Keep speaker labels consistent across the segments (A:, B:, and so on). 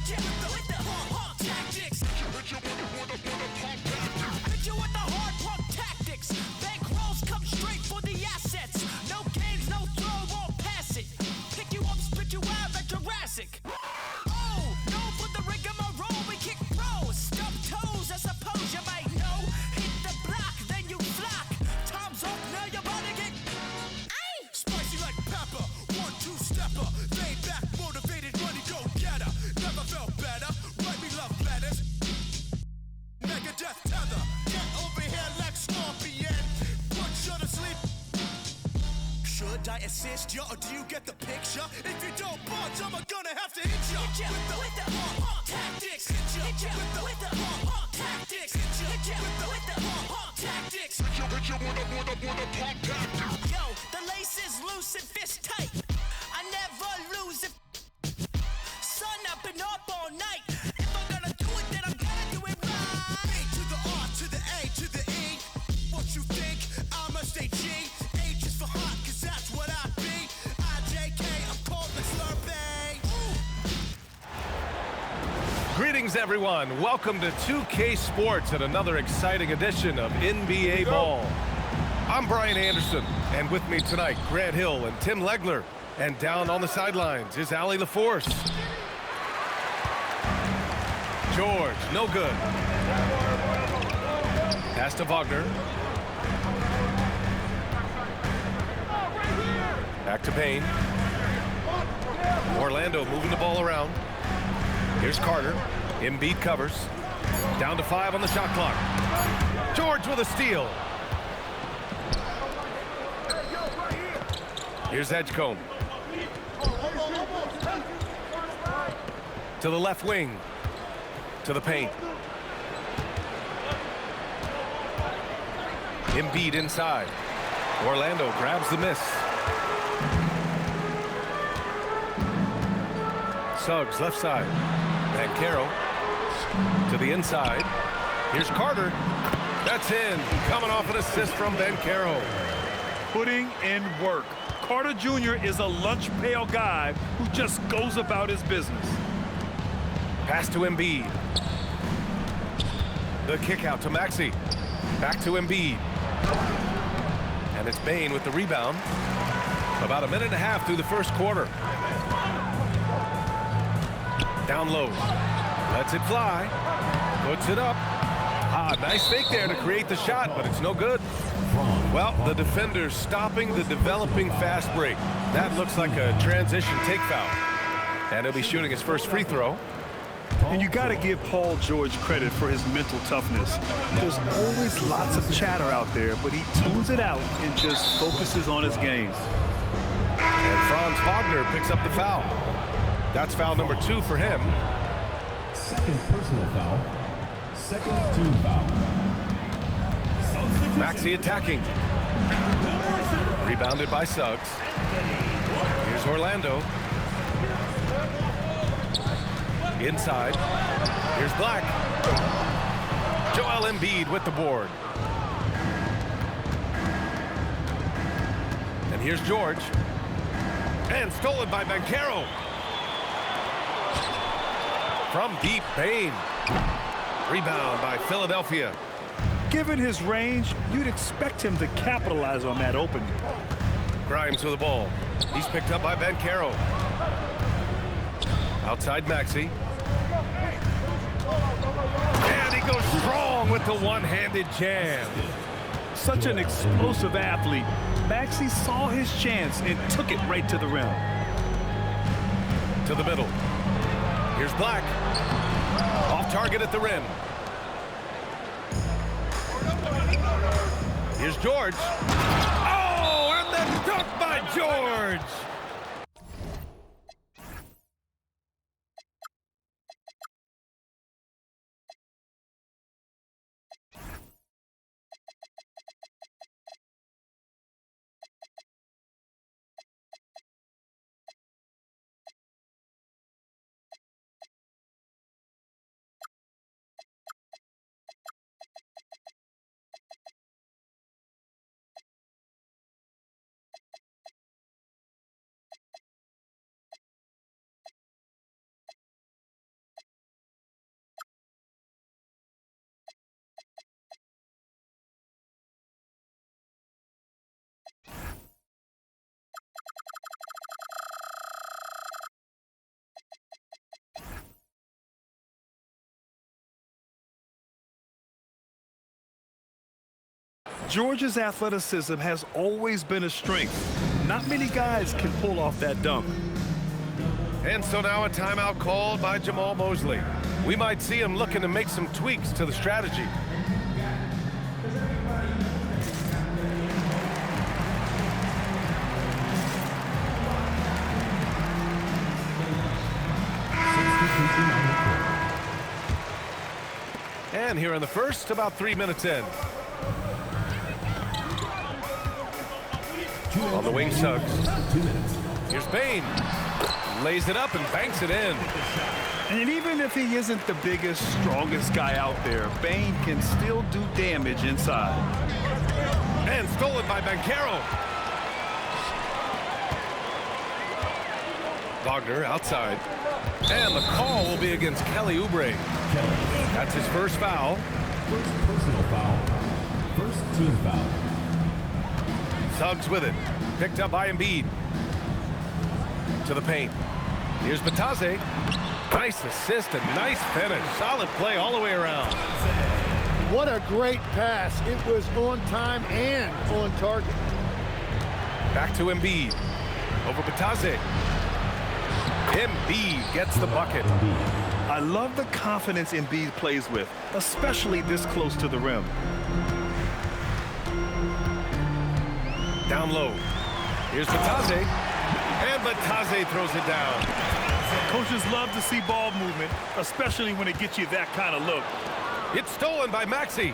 A: Hit you with the hard tactics. Hit you with the hard pump tactics. Bankrolls come straight for the assets. No games, no throw, won't pass it. Pick you up, spit you out like Jurassic. Oh, no for the rigmarole, we kick pros. Stub toes, I suppose you might know. Hit the block, then you flock. Time's up, now you're about to get spicy like pepper. 1-2-stepper, laid back, motivated, money go getter. Never felt better, write me love letters. Megadeth tether, get over here like Scorpion. Put you to sleep. Should I assist you or do you get the picture? If you don't budge, I'm gonna have to hit you. Hit you with the hard tactics. Hit you with the hard tactics. Hit you with the hard tactics. Hit you with the hard tactics. Yo, the lace is loose and fist tight. I never lose it. Son, I've been up all night. If I'm gonna do it, then I'm gonna do it right. A to the R to the A to the E. What you think? I'm a state G. H is for hot, cause that's what I be. IJK, I'm called the Slurpee.
B: Greetings, everyone. Welcome to 2K Sports and another exciting edition of NBA Ball. I'm Brian Anderson, and with me tonight, Grant Hill and Tim Legler. And down on the sidelines is Allie LaForce. George, no good. Pass to Wagner. Back to Payne. Orlando moving the ball around. Here's Carter. Embiid covers. Down to 5 on the shot clock. George with a steal. Here's Edgecombe. To the left wing. To the paint. Embiid inside. Orlando grabs the miss. Suggs left side. Banchero to the inside. Here's Carter. That's in. Coming off an assist from Banchero.
C: Putting in work. Carter Jr. is a lunch pail guy who just goes about his business.
B: Pass to Embiid. The kick out to Maxey. Back to Embiid. And it's Bane with the rebound. About a minute and a half through the first quarter. Down low. Lets it fly. Puts it up. Nice fake there to create the shot, but it's no good. Well, the defender's stopping the developing fast break. That looks like a transition take foul. And he'll be shooting his first free throw.
C: And you got to give Paul George credit for his mental toughness. There's always lots of chatter out there, but he tunes it out and just focuses on his game.
B: And Franz Wagner picks up the foul. That's foul number 2 for him.
D: Second personal foul. Second team foul.
B: Maxey attacking. Rebounded by Suggs. Here's Orlando. Inside. Here's Black. Joel Embiid with the board. And here's George. And stolen by Banchero. From deep, Payne. Rebound by Philadelphia.
C: Given his range, you'd expect him to capitalize on that opening.
B: Grimes with the ball. He's picked up by Banchero. Outside Maxey. And he goes strong with the one-handed jam.
C: Such an explosive athlete. Maxey saw his chance and took it right to the rim.
B: To the middle. Here's Black. Off target at the rim. Here's George. Oh, and then dunk by George.
C: George's athleticism has always been a strength. Not many guys can pull off that dunk.
B: And so now a timeout called by Jamal Mosley. We might see him looking to make some tweaks to the strategy. And here in the first, about 3 minutes in. On the wing, Suggs. Here's Bane. Lays it up and banks it in.
C: And even if he isn't the biggest, strongest guy out there, Bane can still do damage inside.
B: And stolen by Banchero. Wagner outside. And the call will be against Kelly Oubre. That's his first foul.
D: First personal foul. First team foul.
B: Suggs with it. Picked up by Embiid. To the paint. Here's Batase. Nice assist and nice finish. Solid play all the way around.
E: What a great pass. It was on time and on target.
B: Back to Embiid. Over Batase. Embiid gets the bucket.
C: I love the confidence Embiid plays with, especially this close to the rim.
B: Down low. Here's Batase. And Batase throws it down.
C: Coaches love to see ball movement, especially when it gets you that kind of look.
B: It's stolen by Maxey.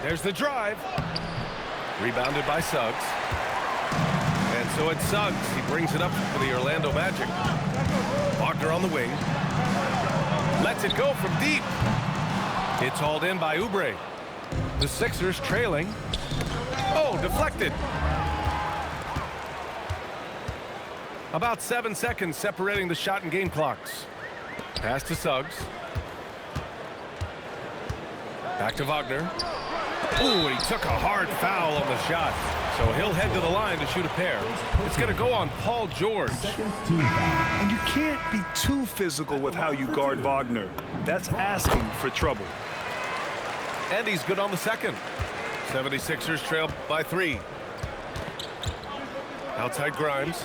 B: There's the drive. Rebounded by Suggs. And so it's Suggs. He brings it up for the Orlando Magic. Wagner on the wing. Lets it go from deep. It's hauled in by Oubre. The Sixers trailing. Oh, deflected. About 7 seconds separating the shot and game clocks. Pass to Suggs. Back to Wagner. Ooh, he took a hard foul on the shot. So he'll head to the line to shoot a pair. It's going to go on Paul George.
C: And you can't be too physical with how you guard Wagner. That's asking for trouble.
B: And he's good on the second. 76ers trail by 3. Outside Grimes.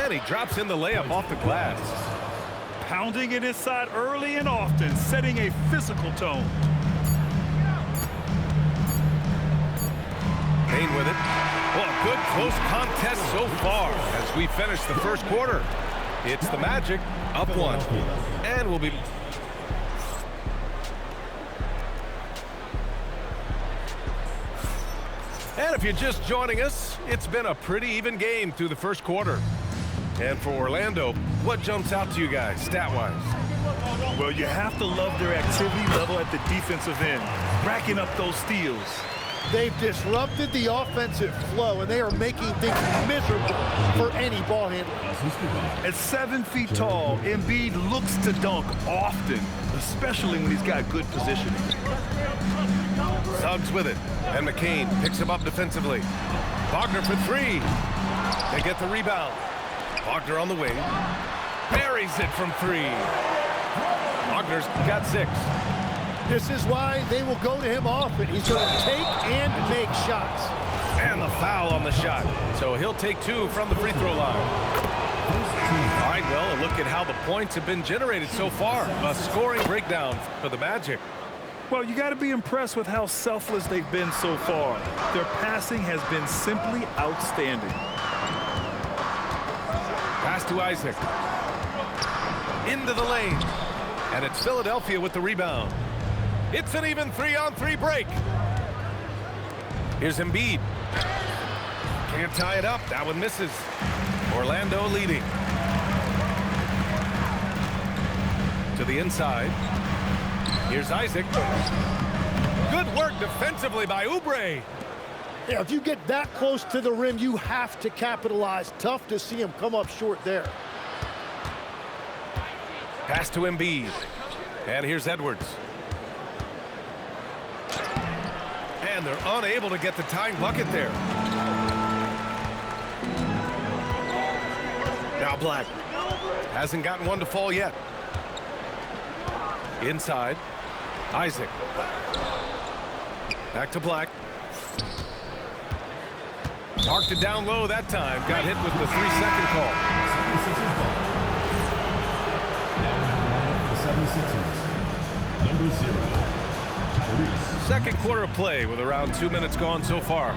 B: And he drops in the layup off the glass.
C: Pounding it inside early and often, setting a physical tone.
B: Bane with it. Well, a good close contest so far as we finish the first quarter. It's the Magic up 1. And we'll be... And if you're just joining us, it's been a pretty even game through the first quarter. And for Orlando, what jumps out to you guys, stat-wise?
C: Well, you have to love their activity level at the defensive end, racking up those steals.
E: They've disrupted the offensive flow, and they are making things miserable for any ball handler.
C: At 7 feet tall, Embiid looks to dunk often, especially when he's got good positioning.
B: Suggs with it, and McCain picks him up defensively. Wagner for 3. They get the rebound. Wagner on the wing. Buries it from 3. Wagner's got 6.
E: This is why they will go to him often. He's going to take and make shots.
B: And the foul on the shot. So he'll take 2 from the free throw line. All right, well, a look at how the points have been generated so far. A scoring breakdown for the Magic.
C: Well, you got to be impressed with how selfless they've been so far. Their passing has been simply outstanding.
B: Pass to Isaac. Into the lane. And it's Philadelphia with the rebound. It's an even 3-on-3 break. Here's Embiid. Can't tie it up. That one misses. Orlando leading. To the inside. Here's Isaac. Good work defensively by Oubre.
E: Yeah, if you get that close to the rim, you have to capitalize. Tough to see him come up short there.
B: Pass to Embiid. And here's Edwards. And they're unable to get the tying bucket there. Now Black. Hasn't gotten one to fall yet. Inside. Isaac. Back to Black. Parked it down low that time. Got hit with the 3-second call.
D: The 76ers. Number 0, Tyrese.
B: Second quarter of play with around 2 minutes gone so far.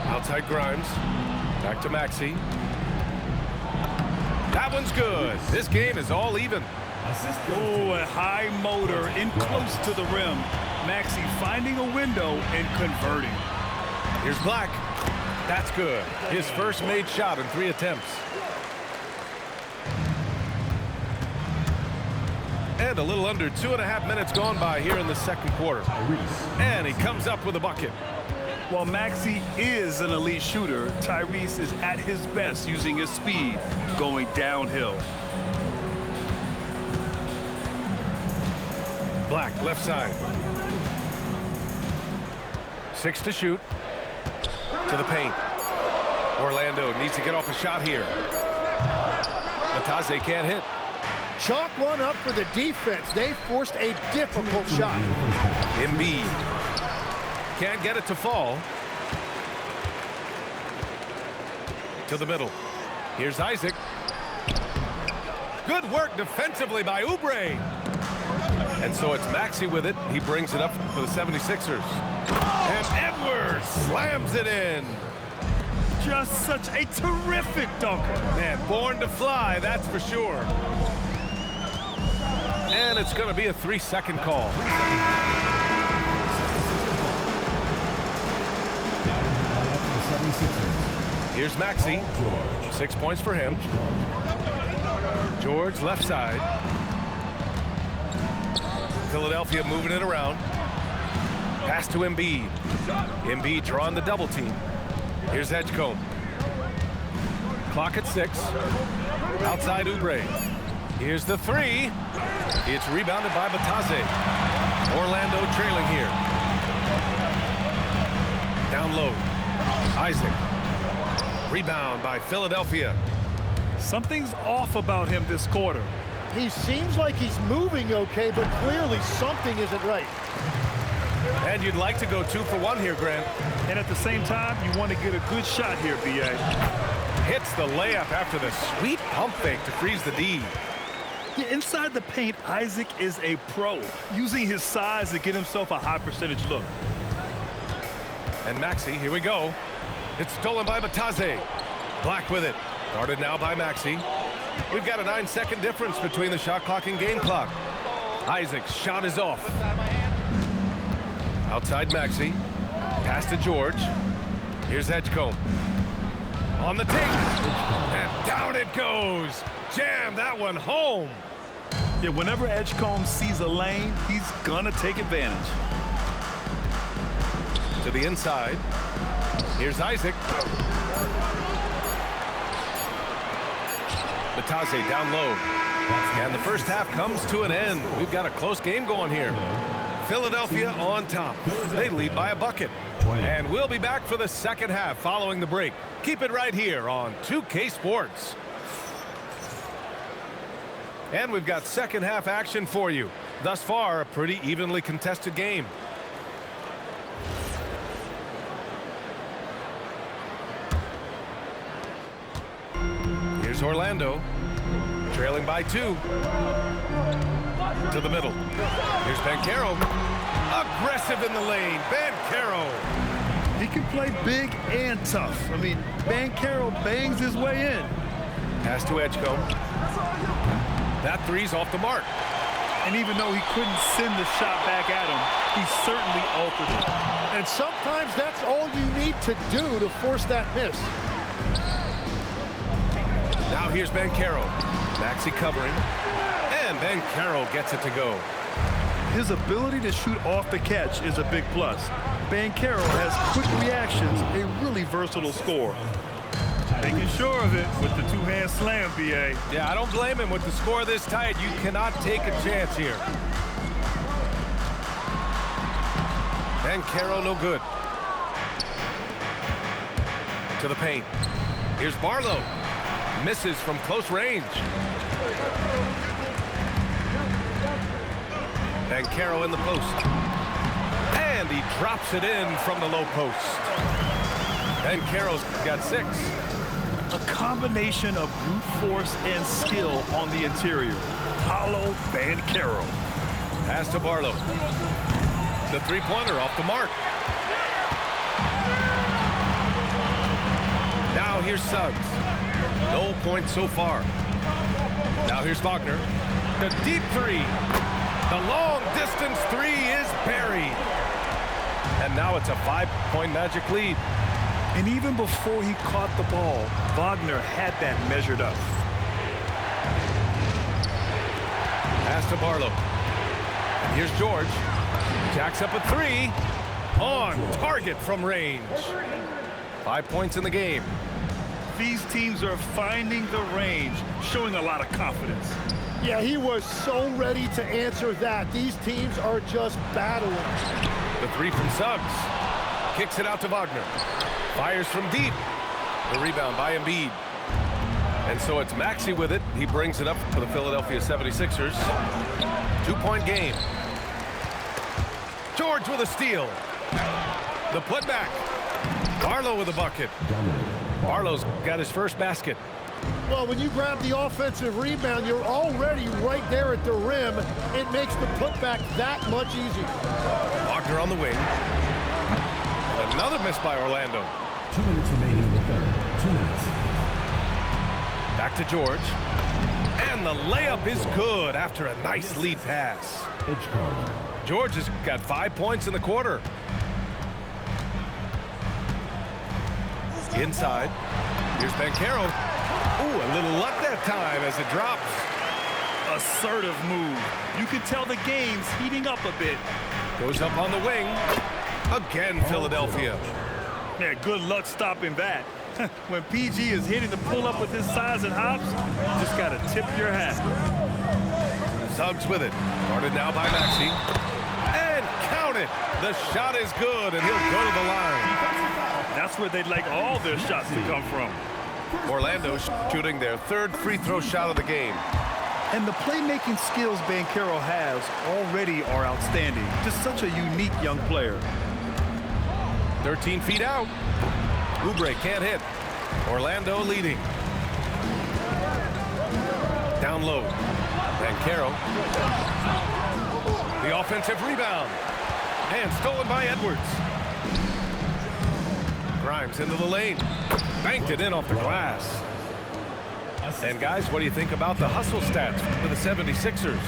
B: Outside Grimes. Back to Maxey. That one's good. This game is all even.
C: Oh, a high motor in close to the rim. Maxey finding a window and converting.
B: Here's Black. That's good. His first made shot in 3 attempts. And a little under 2.5 minutes gone by here in the second quarter. And he comes up with a bucket.
C: While Maxey is an elite shooter, Tyrese is at his best using his speed going downhill.
B: Black, left side. 6 to shoot. To the paint. Orlando needs to get off a shot here. Matase can't hit.
E: Chalk one up for the defense. They forced a difficult shot.
B: Embiid. Can't get it to fall. To the middle. Here's Isaac. Good work defensively by Oubre. And so it's Maxey with it. He brings it up for the 76ers. And Edwards slams it in.
C: Just such a terrific dunker.
B: Man, born to fly, that's for sure. And it's going to be a 3-second call. Here's Maxey. 6 points for him. George, left side. Philadelphia moving it around. Pass to Embiid. Embiid drawing the double team. Here's Edgecombe. Clock at 6. Outside Oubre. Here's the 3. It's rebounded by Matase. Orlando trailing here. Down low. Isaac. Rebound by Philadelphia.
C: Something's off about him this quarter.
E: He seems like he's moving okay, but clearly something isn't right.
B: And you'd like to go 2 for 1 here, Grant.
C: And at the same time, you want to get a good shot here, B.A.
B: Hits the layup after the sweet pump fake to freeze the D.
C: Yeah, inside the paint, Isaac is a pro, using his size to get himself a high percentage look.
B: And Maxey, here we go. It's stolen by Matase. Black with it. Guarded now by Maxey. We've got a 9-second difference between the shot clock and game clock. Isaac's shot is off. Outside Maxey. Pass to George. Here's Edgecombe. On the take. And down it goes. Jam that one home.
C: Yeah, whenever Edgecombe sees a lane, he's gonna take advantage.
B: To the inside. Here's Isaac. Matase down low. And the first half comes to an end. We've got a close game going here. Philadelphia on top. They lead by a bucket. And we'll be back for the second half following the break. Keep it right here on 2K Sports. And we've got second half action for you. Thus far, a pretty evenly contested game. Here's Orlando, trailing by 2. To the middle. Here's Banchero. Aggressive in the lane. Banchero.
C: He can play big and tough. I mean, Banchero bangs his way in.
B: Pass to Edgecombe. That 3's off the mark.
C: And even though he couldn't send the shot back at him, he certainly altered it.
E: And sometimes that's all you need to do to force that miss.
B: Now here's Banchero. Maxey covering. And Banchero gets it to go.
C: His ability to shoot off the catch is a big plus. Banchero has quick reactions, a really versatile scorer. Making sure of it with the two-hand slam, B.A.
B: Yeah, I don't blame him with the score this tight. You cannot take a chance here. Banchero no good. To the paint. Here's Barlow. Misses from close range. Banchero in the post. And he drops it in from the low post. Banchero's got 6.
C: A combination of brute force and skill on the interior. Paolo Banchero.
B: Pass to Barlow. The three-pointer off the mark. Now here's Suggs. No points so far. Now here's Wagner. The deep three. The long distance three is buried. And now it's a 5-point Magic lead.
C: And even before he caught the ball, Wagner had that measured up.
B: Pass to Barlow. And here's George. Jacks up a 3. On target from range. 5 points in the game.
C: These teams are finding the range, showing a lot of confidence.
E: Yeah, he was so ready to answer that. These teams are just battling.
B: The 3 from Suggs. Kicks it out to Wagner. Fires from deep. The rebound by Embiid. And so it's Maxey with it. He brings it up for the Philadelphia 76ers. 2-point game. George with a steal. The putback. Barlow with a bucket. Barlow's got his first basket.
E: Well, when you grab the offensive rebound, you're already right there at the rim. It makes the putback that much easier.
B: Wagner on the wing. Another miss by Orlando.
D: 2 minutes remaining in the third. 2 minutes.
B: Back to George. And the layup is good after a nice lead pass.
D: Edgecombe.
B: George has got 5 points in the quarter. Inside. Here's Banchero. Ooh, a little luck that time as it drops.
C: Assertive move. You can tell the game's heating up a bit.
B: Goes up on the wing. Again, Philadelphia.
C: Yeah, good luck stopping that. When PG is hitting the pull-up with his size and hops, you just got to tip your hat.
B: Suggs with it. Guarded now by Maxey. And count it. The shot is good, and he'll go to the line.
C: That's where they'd like all their shots to come from.
B: Orlando shooting their 3rd free throw shot of the game.
C: And the playmaking skills Banchero has already are outstanding. Just such a unique young player.
B: 13 feet out. Oubre can't hit. Orlando leading. Down low. Banchero. The offensive rebound. And stolen by Edwards. Grimes into the lane. Banked it in off the glass. And guys, what do you think about the hustle stats for the 76ers?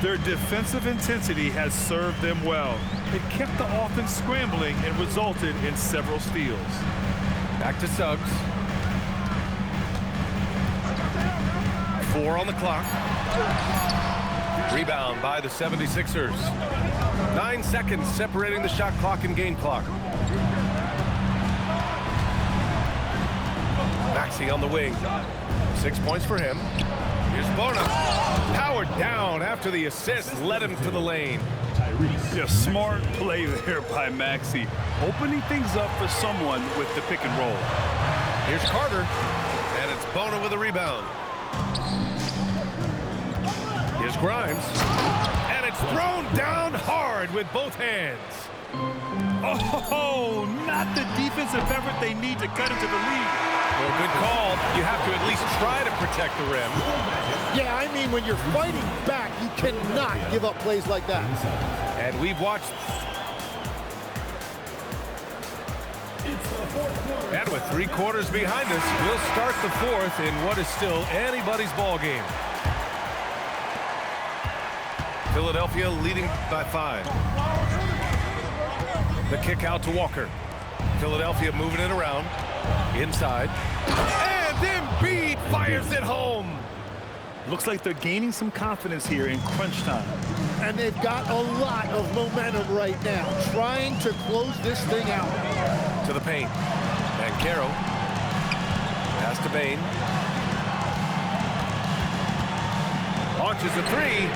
C: Their defensive intensity has served them well. It kept the offense scrambling and resulted in several steals.
B: Back to Suggs. 4 on the clock. Rebound by the 76ers. 9 seconds separating the shot clock and game clock. Maxey on the wing. 6 points for him. Here's Bona. Powered down after the assist led him to the lane.
C: Yeah, smart play there by Maxey. Opening things up for someone with the pick and roll.
B: Here's Carter. And it's Bona with a rebound. Here's Grimes. And it's thrown down hard with both hands.
C: Oh, not the defensive effort they need to cut into the lead.
B: Well, good call. You have to at least try to protect the rim.
E: Yeah, I mean, when you're fighting back, you cannot give up plays like that.
B: And we've watched. And with 3 quarters behind us, we'll start the 4th in what is still anybody's ball game. Philadelphia leading by 5. The kick out to Walker. Philadelphia moving it around. Inside. And Embiid fires it home.
C: Looks like they're gaining some confidence here in crunch time.
E: And they've got a lot of momentum right now, trying to close this thing out.
B: To the paint. Banchero. Pass to Bane. Launches a 3.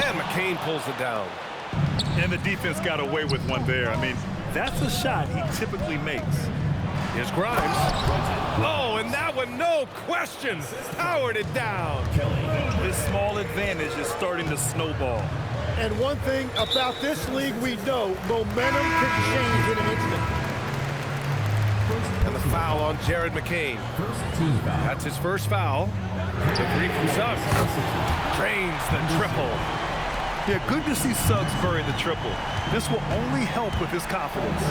B: And McCain pulls it down.
C: And the defense got away with one there. I mean, that's a shot he typically makes.
B: Here's Grimes. Oh, and that one, no question, powered it down.
C: This small advantage is starting to snowball.
E: And one thing about this league we know, momentum can change in an instant.
B: And the foul on Jared McCain.
D: First team foul.
B: That's his first foul. The three from Suggs. Drains the triple.
C: Yeah, good to see Suggs bury the triple. This will only help with his confidence.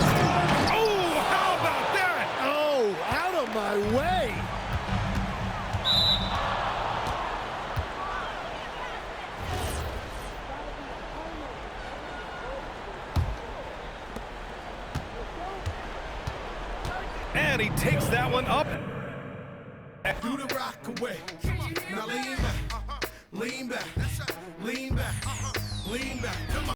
B: Oh, how about that?
E: Oh, out of my way.
B: And he takes that one up.
F: Do the rock away. Now lean back, lean back, lean back, lean back. Come on.